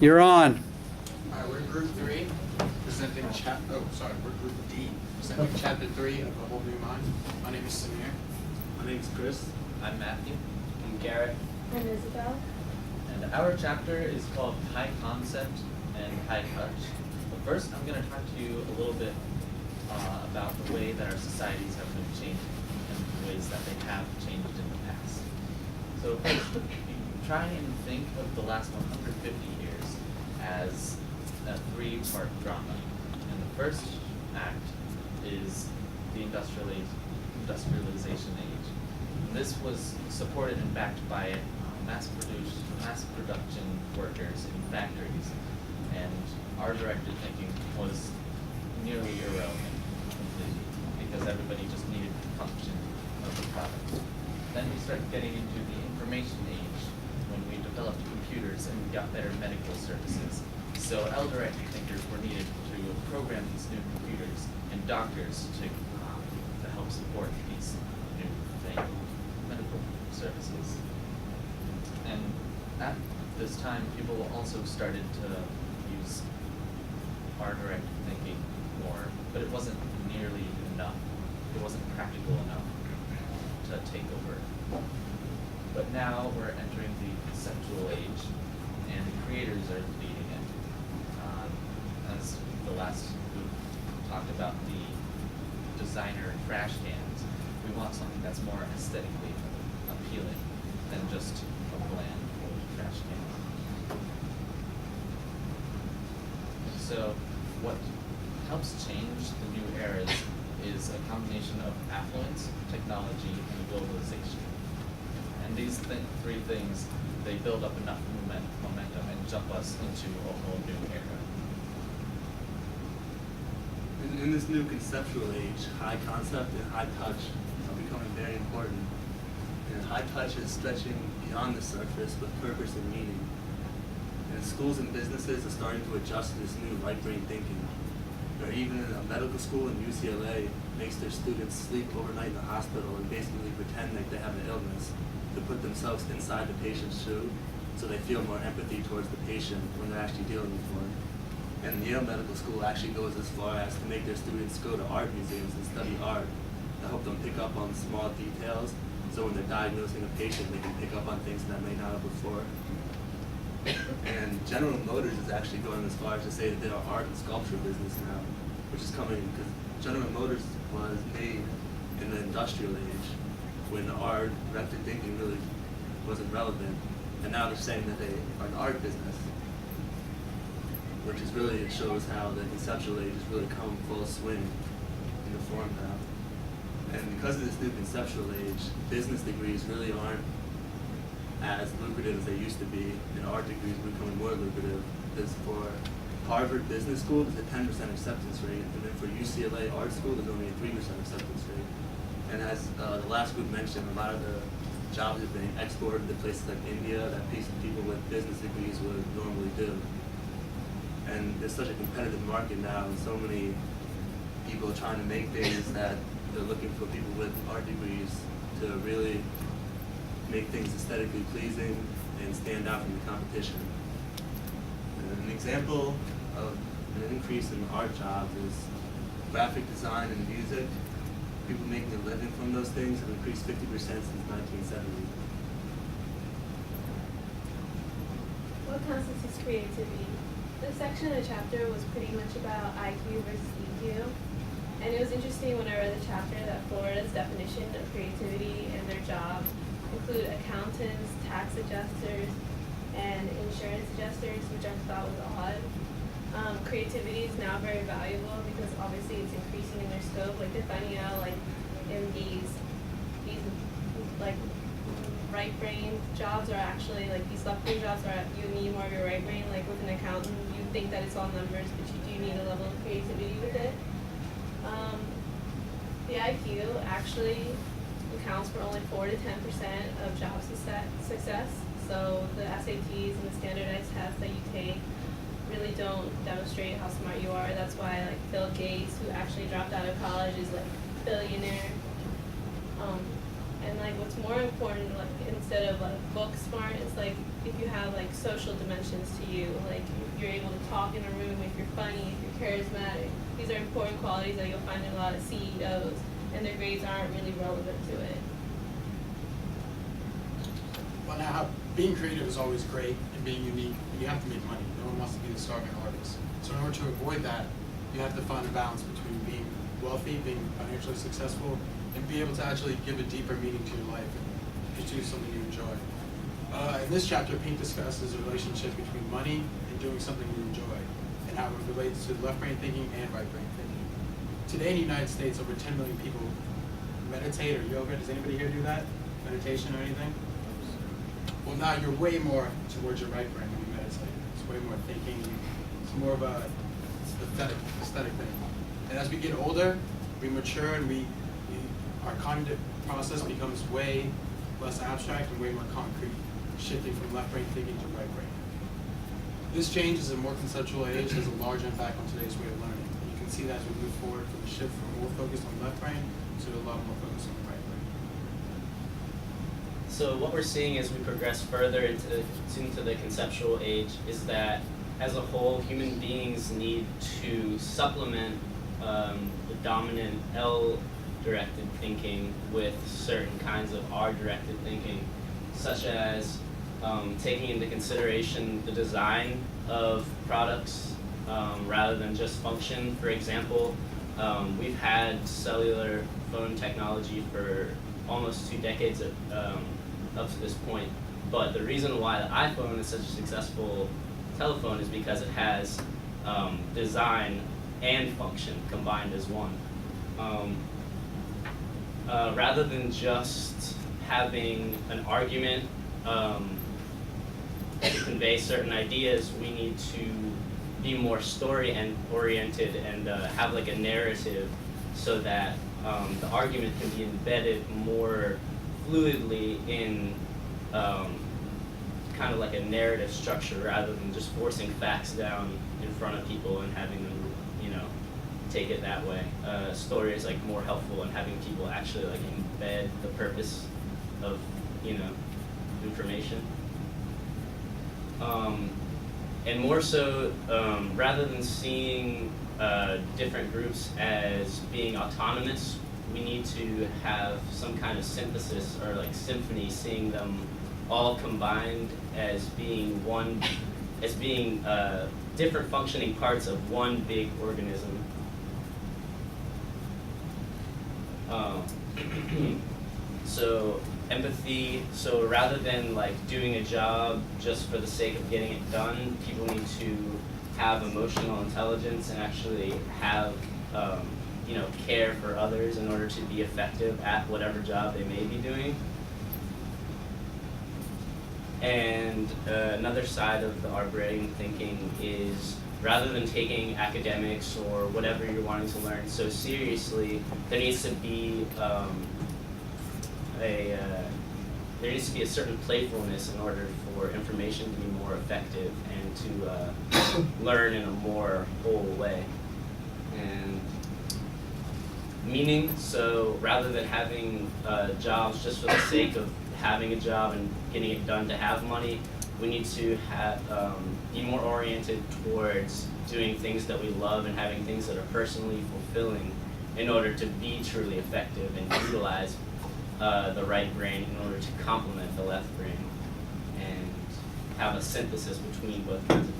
You're on. We're group 3, presenting we're group D, presenting chapter 3 of A Whole New Mind. My name is Samir. My name is Chris. I'm Matthew. I'm Garrett. I'm Isabel. And our chapter is called High Concept and High Touch. But first, I'm going to talk to you a little bit about the way that our societies have been changing and the ways that they have changed in the past. So first, try and think of the last 150 years as a 3-part drama. And the first act is the industrialization age. And this was supported and backed by mass production workers in factories, and art-directed thinking was nearly irrelevant completely because everybody just needed the function of the product. Then we started getting into the information age when we developed computers and we got better medical services. So L-directed thinkers were needed to program these new computers and doctors to help support these new medical services. And at this time, people also started to use art-directed thinking more, but it wasn't nearly enough. It wasn't practical enough to take over. But now we're entering the conceptual age, and creators are leading it. As the last group talked about the designer trash cans, we want something that's more aesthetically appealing than just a bland old trash can. So what helps change the new eras is a combination of affluence, technology, and globalization. And these three things, they build up enough momentum and jump us into a whole new era. In this new conceptual age, high concept and high touch are becoming very important. And high touch is stretching beyond the surface with purpose and meaning. And schools and businesses are starting to adjust to this new right-brain thinking, where even a medical school in UCLA makes their students sleep overnight in the hospital and basically pretend like they have an illness to put themselves inside the patient's shoe so they feel more empathy towards the patient when they're actually dealing with one. And Yale Medical School actually goes as far as to make their students go to art museums and study art to help them pick up on small details, so when they're diagnosing a patient, they can pick up on things that may not have before. And General Motors is actually going as far as to say that they're an art and sculpture business now, which is coming because General Motors was made in the industrial age when art-directed thinking really wasn't relevant, and now they're saying that they are an art business, which is really, it shows how the conceptual age has really come full swing in the form now. And because of this new conceptual age, business degrees really aren't as lucrative as they used to be, and art degrees are becoming more lucrative. Because for Harvard Business School, there's a 10% acceptance rate, and then for UCLA Art School, there's only a 3% acceptance rate. And as the last group mentioned, a lot of the jobs are being exported to places like India that people with business degrees would normally do. And there's such a competitive market now, and so many people are trying to make things that they're looking for people with art degrees to really make things aesthetically pleasing and stand out from the competition. And an example of an increase in art jobs is graphic design and music. People making a living from those things have increased 50% since 1970. What constitutes creativity? This section of the chapter was pretty much about IQ versus EQ. And it was interesting when I read the chapter that Florida's definition of creativity and their jobs include accountants, tax adjusters, and insurance adjusters, which I thought was odd. Creativity is now very valuable because obviously it's increasing in their scope. Like they're finding out, like in these like right brain jobs are actually like these left brain jobs are you need more of your right brain. Like with an accountant, you think that it's all numbers, but you do need a level of creativity with it. The IQ actually accounts for only 4 to 10% of job success. So the SATs and the standardized tests that you take really don't demonstrate how smart you are. That's why like Bill Gates, who actually dropped out of college, is like billionaire. And like what's more important, like instead of like book smart, it's like if you have like social dimensions to you, like if you're able to talk in a room, if you're funny, if you're charismatic. These are important qualities that you'll find in a lot of CEOs, and their grades aren't really relevant to it. Well, now, being creative is always great, and being unique, but you have to make money. No one wants to be the starving artist. So in order to avoid that, you have to find a balance between being wealthy, being financially successful, and be able to actually give a deeper meaning to your life and pursue something you enjoy. In this chapter, Pink discusses the relationship between money and doing something you enjoy, and how it relates to left brain thinking and right brain thinking. Today in the United States, over 10 million people meditate or yoga. Does anybody here do that? Meditation or anything? Well, now you're way more towards your right brain when you meditate. It's way more thinking. It's more of a aesthetic thing. And as we get older, we mature, and our cognitive process becomes way less abstract and way more concrete, shifting from left brain thinking to right brain. This change is a more conceptual age, has a large impact on today's way of learning. And you can see that as we move forward from the shift from more focused on left brain to a lot more focused on the right brain. So what we're seeing as we progress further into the conceptual age is that as a whole, human beings need to supplement the dominant L-directed thinking with certain kinds of R-directed thinking, such as taking into consideration the design of products rather than just function. For example, we've had cellular phone technology for almost 2 decades up to this point, but the reason why the iPhone is such a successful telephone is because it has design and function combined as one. Rather than just having an argument to convey certain ideas, we need to be more story and oriented and have like a narrative so that the argument can be embedded more fluidly in kind of like a narrative structure rather than just forcing facts down in front of people and having them, take it that way. Story is like more helpful in having people actually like embed the purpose of, information. And more so, rather than seeing different groups as being autonomous, we need to have some kind of synthesis or like symphony, seeing them all combined as being different functioning parts of one big organism. So empathy, so rather than like doing a job just for the sake of getting it done, people need to have emotional intelligence and actually have care for others in order to be effective at whatever job they may be doing. And another side of the R brain thinking is rather than taking academics or whatever you're wanting to learn so seriously, there needs to be a certain playfulness in order for information to be more effective and to learn in a more whole way. And meaning, so rather than having jobs just for the sake of having a job and getting it done to have money, we need to be more oriented towards doing things that we love and having things that are personally fulfilling in order to be truly effective and utilize the right brain in order to complement the left brain and have a synthesis between both kinds of